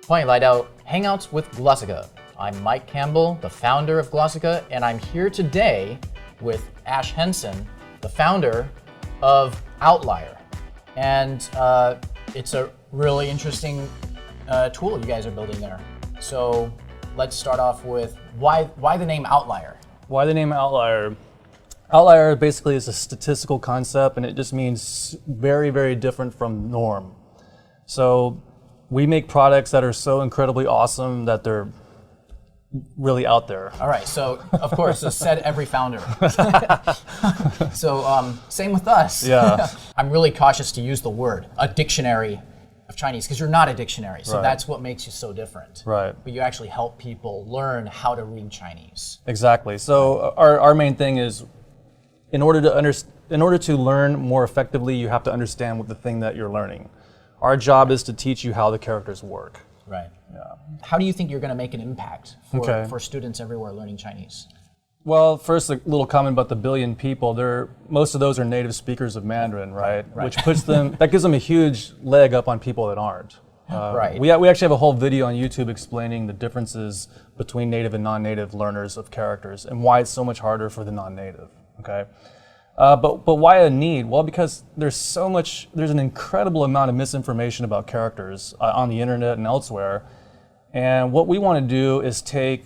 欢迎来到 Hangouts with Glossika. I'm Mike Campbell, the founder of Glossika, and I'm here today with Ash Henson, the founder of Outlier. And it's a really interesting tool you guys are building there. So let's start off with why the name Outlier? Why the name Outlier? Outlier basically is a statistical concept, and it just means very, very different from norm. So we make products that are so incredibly awesome that they're really out there. All right, so of course, so said every founder. So same with us. Yeah. I'm really cautious to use the word, a dictionary of Chinese, because you're not a dictionary, so Right. that's what makes you so different. Right. But you actually help people learn how to read Chinese. Exactly. So our main thing is, in order to learn more effectively, you have to understand what the thing that you're learning. Our job is to teach you how the characters work. Right. Yeah. How do you think you're going to make an impact for students everywhere learning Chinese? Well, first, a little comment about the billion people. Most of those are native speakers of Mandarin, right? Which puts them, that gives them a huge leg up on people that aren't. Right. We actually have a whole video on YouTube explaining the differences between native and non-native learners of characters and why it's so much harder for the non-native. Okay. But why a need? Well, because there's an incredible amount of misinformation about characters on the internet and elsewhere. And what we want to do is take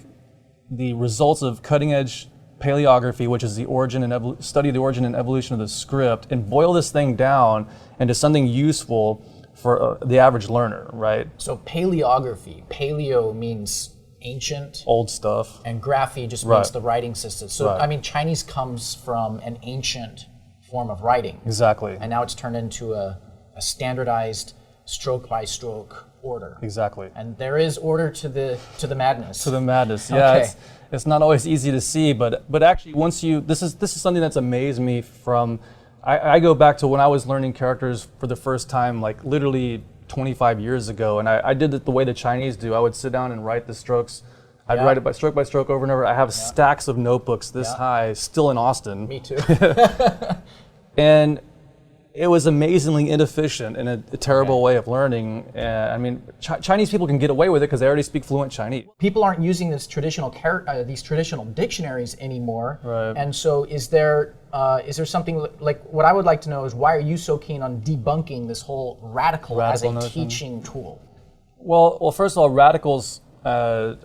the results of cutting-edge paleography, which is the origin and study the origin and evolution of the script, and boil this thing down into something useful for the average learner, right? So paleography, paleo means ancient. Old stuff. And graphy just means the writing system. So, I mean, Chinese comes from an ancient form of writing. Exactly. And now it's turned into a standardized stroke-by-stroke order. Exactly. And there is order to the madness. To the madness, yeah. Okay. It's not always easy to see, but actually this is something that's amazed me from, I go back to when I was learning characters for the first time, like literally 25 years ago, and I did it the way the Chinese do. I would sit down and write the strokes. I'd write it by stroke over and over. I have stacks of notebooks this high, still in Austin. Me too. And it was amazingly inefficient and a terrible way of learning. I mean, Chinese people can get away with it because they already speak fluent Chinese. People aren't using these traditional dictionaries anymore. Right. And so is there something like, what I would like to know is, why are you so keen on debunking this whole radical as a notion. teaching tool? Well, first of all, radicals are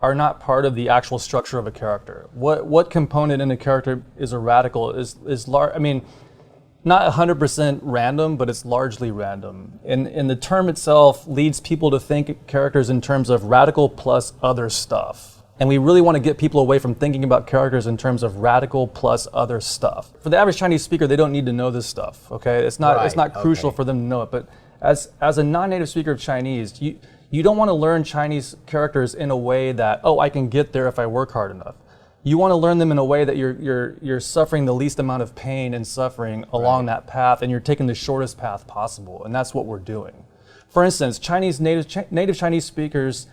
not part of the actual structure of a character. What component in a character is a radical is large. I mean, not 100% random, but it's largely random. And the term itself leads people to think characters in terms of radical plus other stuff. And we really want to get people away from thinking about characters in terms of radical plus other stuff. For the average Chinese speaker, they don't need to know this stuff, okay? It's not crucial for them to know it. But as a non-native speaker of Chinese, you don't want to learn Chinese characters in a way that, oh, I can get there if I work hard enough. You want to learn them in a way that you're suffering the least amount of pain and suffering along that path, and you're taking the shortest path possible, and that's what we're doing. For instance, native Chinese speakers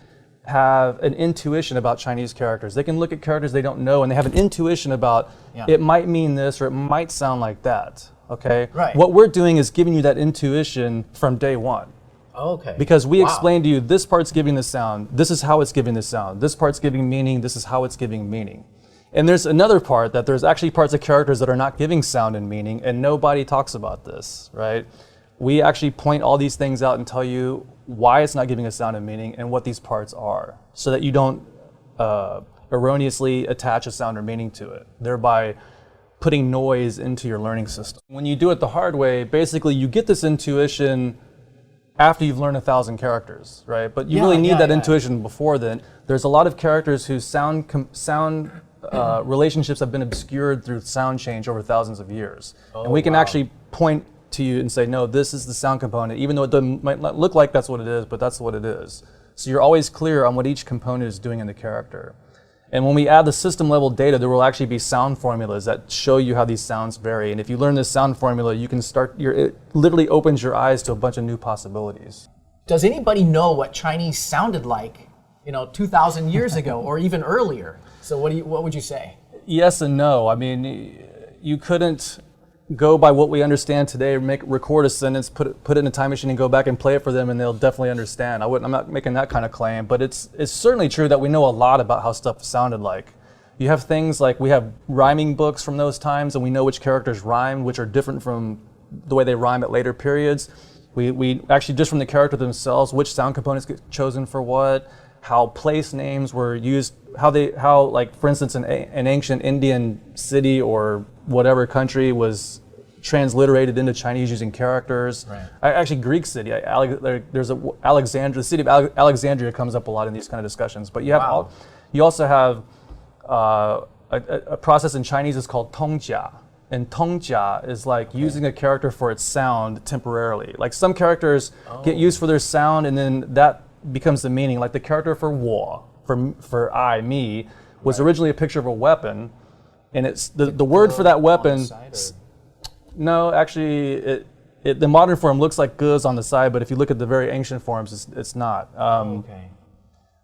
have an intuition about Chinese characters. They can look at characters they don't know, and they have an intuition about it might mean this or it might sound like that. Okay. Right. What we're doing is giving you that intuition from day one. Okay. Because we explain to you, this part's giving the sound, this is how it's giving the sound, this part's giving meaning, this is how it's giving meaning. And there's another part that there's actually parts of characters that are not giving sound and meaning, and nobody talks about this, right? We actually point all these things out and tell you why it's not giving a sound and meaning and what these parts are, so that you don't erroneously attach a sound or meaning to it, thereby putting noise into your learning system. When you do it the hard way, basically you get this intuition after you've learned 1,000 characters, right? But you really need that intuition before then. There's a lot of characters whose sound relationships have been obscured through sound change over thousands of years. And we can actually point to you and say, no, this is the sound component, even though it might not look like that's what it is, but that's what it is. So you're always clear on what each component is doing in the character. And when we add the system level data, there will actually be sound formulas that show you how these sounds vary. And if you learn this sound formula, you can it literally opens your eyes to a bunch of new possibilities. Does anybody know what Chinese sounded like, 2,000 years ago or even earlier? So what would you say? Yes and no. I mean, you couldn't go by what we understand today, record a sentence, put it in a time machine and go back and play it for them and they'll definitely understand. I'm not making that kind of claim, but it's certainly true that we know a lot about how stuff sounded like. You have things like we have rhyming books from those times and we know which characters rhyme, which are different from the way they rhyme at later periods. We actually, just from the character themselves, which sound components get chosen for what, how place names were used, how like for instance an ancient Indian city or whatever country was transliterated into Chinese using characters. Right. Actually, Greek city. There's Alexandria. The city of Alexandria comes up a lot in these kind of discussions. But you have you also have a process in Chinese is called tongjia. And tongjia is like using a character for its sound temporarily. Like some characters get used for their sound, and then that becomes the meaning. Like the character for wo, for I, me, was originally a picture of a weapon, and it's the word for that weapon. No, actually, the modern form looks like ge on the side, but if you look at the very ancient forms, it's not.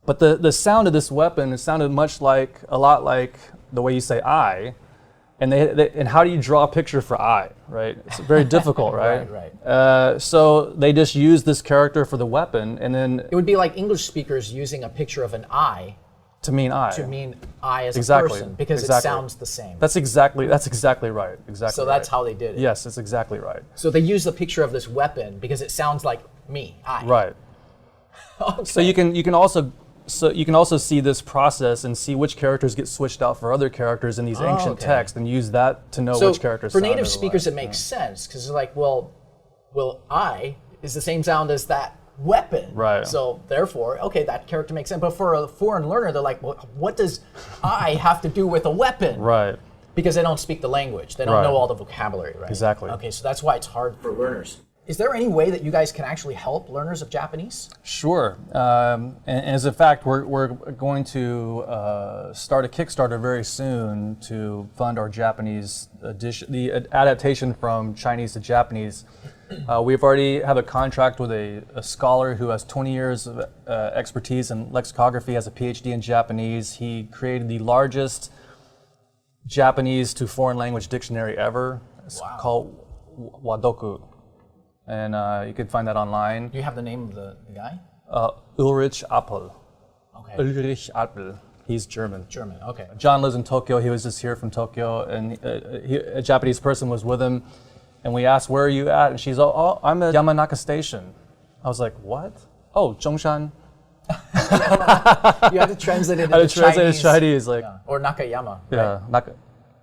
But the sound of this weapon, it sounded a lot like the way you say I. And how do you draw a picture for I, right? It's very difficult, right? Right. So they just use this character for the weapon, and then it would be like English speakers using a picture of an I to mean I. To mean I as a person, because it sounds the same. That's exactly right. So that's how they did it. Yes, that's exactly right. So they use the picture of this weapon because it sounds like me, I. Right. Okay. So you can also see this process and see which characters get switched out for other characters in these ancient texts, and use that to know which characters. For native speakers, it makes sense because they're like, well, I is the same sound as that weapon, right? So therefore, okay, that character makes sense. But for a foreign learner, they're like, well, what does I have to do with a weapon? Right. Because they don't speak the language, they don't know all the vocabulary, right? Exactly. Okay, so that's why it's hard for learners. Is there any way that you guys can actually help learners of Japanese? Sure. And as a fact, we're going to start a Kickstarter very soon to fund our Japanese edition, the adaptation from Chinese to Japanese. We've already have a contract with a scholar who has 20 years of expertise in lexicography, has a PhD in Japanese. He created the largest Japanese to foreign language dictionary ever. It's called Wadoku. And you can find that online. Do you have the name of the guy? Ulrich Appel. Okay. Ulrich Appel. He's German. German, okay. John lives in Tokyo. He was just here from Tokyo, and a Japanese person was with him. And we asked, "Where are you at?" And she's, "Oh, I'm at Yamanaka Station." I was like, "What?" "Oh, Zhongshan." You have to translate it into Chinese, like, or Nakayama. Yeah, right?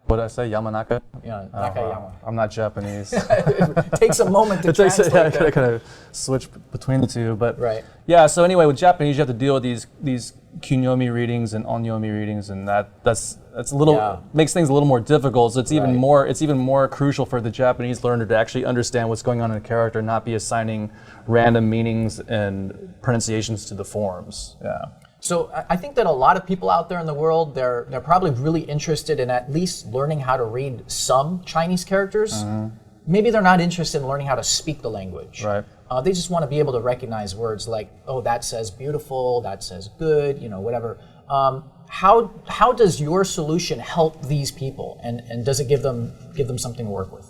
What did I say? Yamanaka? Yeah, Nakayama. I'm not Japanese. It takes a moment to translate. I kind of switch between the two, but right. Yeah. So anyway, with Japanese, you have to deal with these kunyomi readings and onyomi readings, and that's a little makes things a little more difficult. So it's even more crucial for the Japanese learner to actually understand what's going on in a character, not be assigning random meanings and pronunciations to the forms. Yeah. So I think that a lot of people out there in the world, they're probably really interested in at least learning how to read some Chinese characters. Mm-hmm. Maybe they're not interested in learning how to speak the language. Right. They just want to be able to recognize words like, oh, that says beautiful, that says good, whatever. How does your solution help these people, and does it give them something to work with?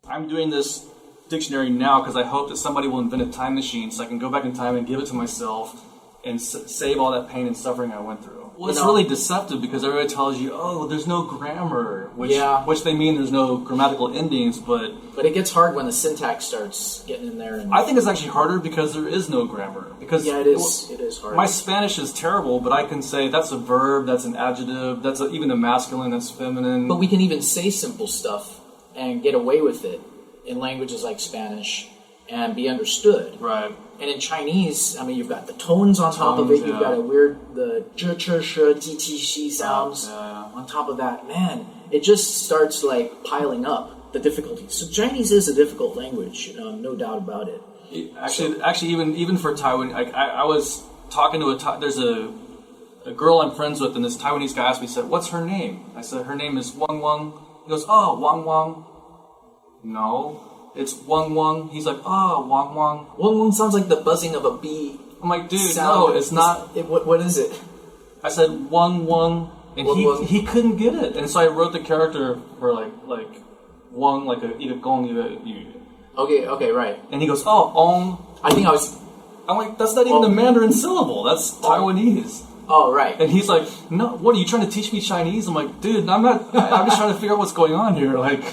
I'm doing this dictionary now because I hope that somebody will invent a time machine so I can go back in time and give it to myself and save all that pain and suffering I went through. Well, it's really deceptive because everybody tells you, oh, there's no grammar, which they mean there's no grammatical endings, but it gets hard when the syntax starts getting in there. I think it's actually harder because there is no grammar. Because it is hard. My Spanish is terrible, but I can say that's a verb, that's an adjective, that's even a masculine, that's feminine. But we can even say simple stuff and get away with it in languages like Spanish and be understood. Right. And in Chinese, I mean, you've got the tones on top of it. You've got the zhe, che, she, ji, ti, shi sounds on top of that. Man, it just starts like piling up the difficulty. So Chinese is a difficult language, no doubt about it. Actually, even for Taiwan, I was talking to there's a girl I'm friends with, and this Taiwanese guy asked me, said, "What's her name?" I said, "Her name is Wang Wang." He goes, "Oh, Wang Wang." No. It's Wang Wang. He's like, oh, Wang Wang. Wang Wang sounds like the buzzing of a bee. I'm like, dude, no, it's not. What is it? I said Wang Wang, and he couldn't get it. And so I wrote the character for like Wang, like a gong, yu. Okay, right. And he goes, oh, ong. I'm like, that's not even a Mandarin syllable. That's Taiwanese. Oh, right. And he's like, no, what, are you trying to teach me Chinese? I'm like, dude, I'm not, I'm just trying to figure out what's going on here. Like,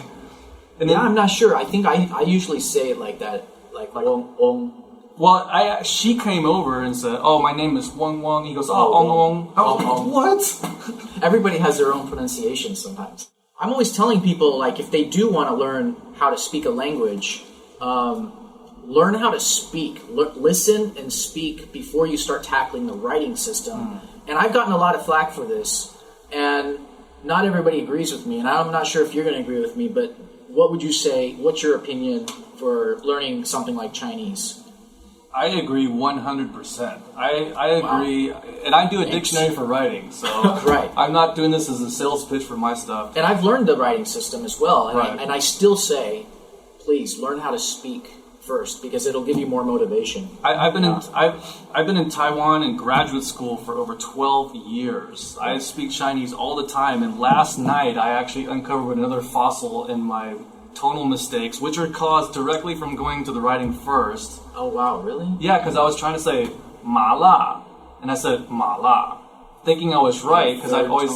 and then, I'm not sure. I think I usually say it like that, like Wong. Well, she came over and said, oh, my name is Wong Wong. He goes, oh, Ong Ong. I was like, what? Everybody has their own pronunciation sometimes. I'm always telling people, like, if they do want to learn how to speak a language, learn how to speak. Listen and speak before you start tackling the writing system. And I've gotten a lot of flack for this, and not everybody agrees with me, and I'm not sure if you're going to agree with me, but what would you say, what's your opinion for learning something like Chinese? I agree 100%. I agree, and I do a dictionary for writing, so right. I'm not doing this as a sales pitch for my stuff. And I've learned the writing system as well, and, right. I still say, please learn how to speak first, because it'll give you more motivation. I've been in Taiwan in graduate school for over 12 years. I speak Chinese all the time, and last night I actually uncovered another fossil in my tonal mistakes, which are caused directly from going to the writing first. Oh wow, really? Yeah, because I was trying to say ma la, and I said ma la, thinking I was right, because I always,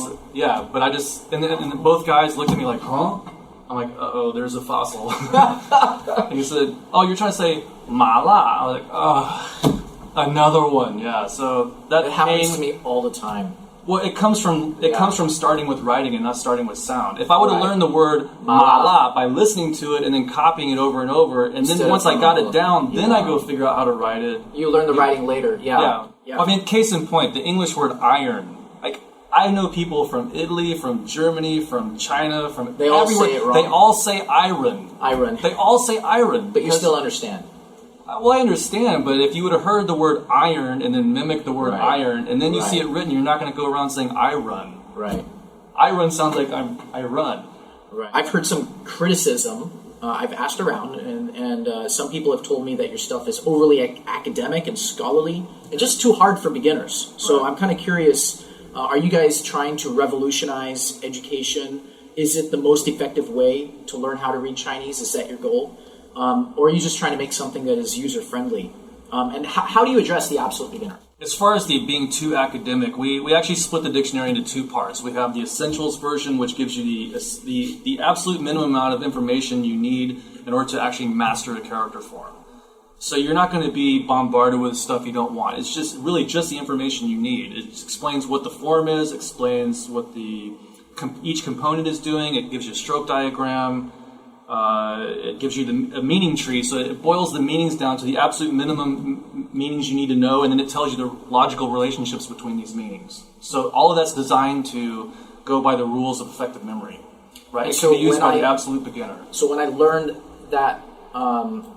but I just, and then both guys looked at me like, huh? I'm like, uh-oh, there's a fossil. And he said, oh, you're trying to say ma la. I was like, oh, another one, yeah. So that happens to me all the time. Well, it comes from starting with writing and not starting with sound. If I would have learned the word ma la by listening to it and then copying it over and over, and then once I got it down, then I go figure out how to write it. You learn the writing later, yeah. I mean, case in point, the English word iron. Like, I know people from Italy, from Germany, from China, from they all everywhere. Say it wrong. They all say iron. Iron. They all say iron. But you still understand. Well, I understand, but if you would have heard the word iron and then mimic the word iron, and then you see it written, you're not going to go around saying I run. Right. I run sounds like I run. Right. I've heard some criticism. I've asked around, and some people have told me that your stuff is overly academic and scholarly, and just too hard for beginners. So I'm kind of curious, are you guys trying to revolutionize education? Is it the most effective way to learn how to read Chinese? Is that your goal? Or are you just trying to make something that is user-friendly? And how do you address the absolute beginner? As far as the being too academic, we actually split the dictionary into two parts. We have the essentials version, which gives you the absolute minimum amount of information you need in order to actually master a character form. So you're not going to be bombarded with stuff you don't want. It's just really just the information you need. It explains what the form is, explains what each component is doing. It gives you a stroke diagram. It gives you a meaning tree, so it boils the meanings down to the absolute minimum meanings you need to know, and then it tells you the logical relationships between these meanings. So all of that's designed to go by the rules of effective memory, right? It can be used by the absolute beginner. So when I learned that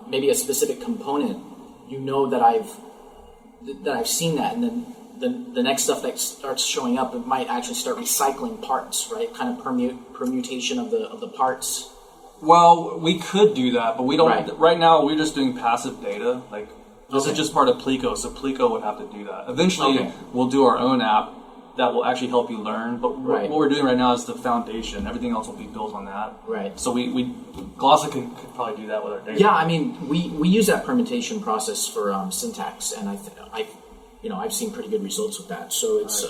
maybe a specific component, you know that I've seen that, and then the next stuff that starts showing up, it might actually start recycling parts, right? Kind of permutation of the parts. Well, we could do that, but we don't. Right now, we're just doing passive data. Like, this is just part of Plico, so Plico would have to do that. Eventually, we'll do our own app that will actually help you learn. But what we're doing right now is the foundation. Everything else will be built on that. Right. So Glossika could probably do that with our data. Yeah, I mean, we use that permutation process for syntax, and I've seen pretty good results with that. So it's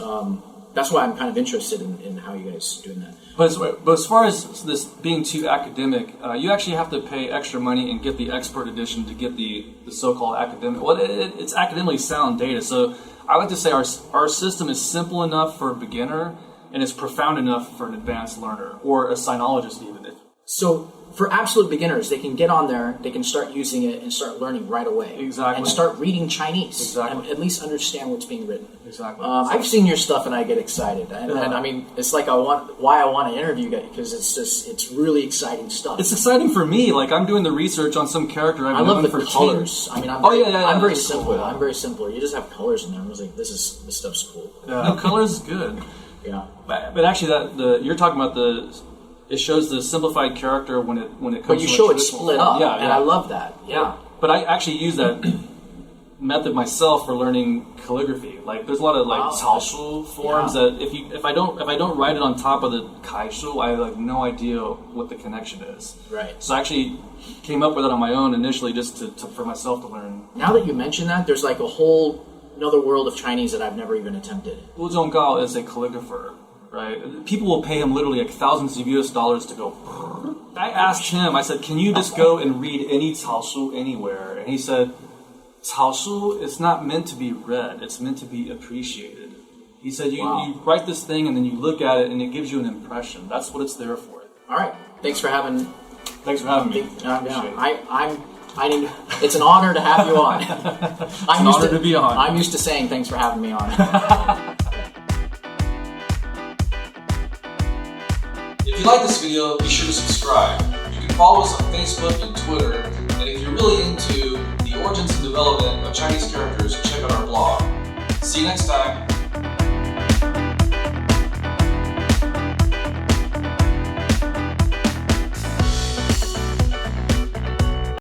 that's why I'm kind of interested in how you guys are doing that. But as far as this being too academic, you actually have to pay extra money and get the expert edition to get the so-called academic. Well, it's academically sound data. So I like to say our system is simple enough for a beginner and it's profound enough for an advanced learner or a sinologist even. So for absolute beginners, they can get on there, they can start using it and start learning right away. Exactly. And start reading Chinese. Exactly. And at least understand what's being written. Exactly. I've seen your stuff and I get excited. And I mean, it's like why I want to interview you, because it's really exciting stuff. It's exciting for me. Like, I'm doing the research on some character I've known for 10 years. I love the colors. I mean, I'm very simple. Cool, yeah. I'm very simple. You just have colors in there. I was like, this stuff's cool. Yeah. No, colors is good. Yeah. But actually, you're talking about it shows the simplified character when it comes. But you show it split up, and I love that. Yeah. But I actually use that method myself for learning calligraphy. Like there's a lot of like 草书forms that if I don't write it on top of the 楷书, I have like no idea what the connection is. Right. So I actually came up with it on my own initially just for myself to learn. Now that you mention that, there's like a whole another world of Chinese that I've never even attempted. Wu Zhonggao is a calligrapher, right? People will pay him literally like thousands of US dollars to go. I asked him, I said, can you just go and read any 草书 anywhere? And he said, 草书 is not meant to be read, it's meant to be appreciated. He said, you write this thing and then you look at it and it gives you an impression. That's what it's there for. All right. Thanks for having me. It's an honor to have you on. It's an honor to be on. I'm used to saying thanks for having me on. If you like this video, be sure to subscribe. You can follow us on Facebook and Twitter. And if you're really into the origins and development of Chinese characters, check out our blog. See you next time.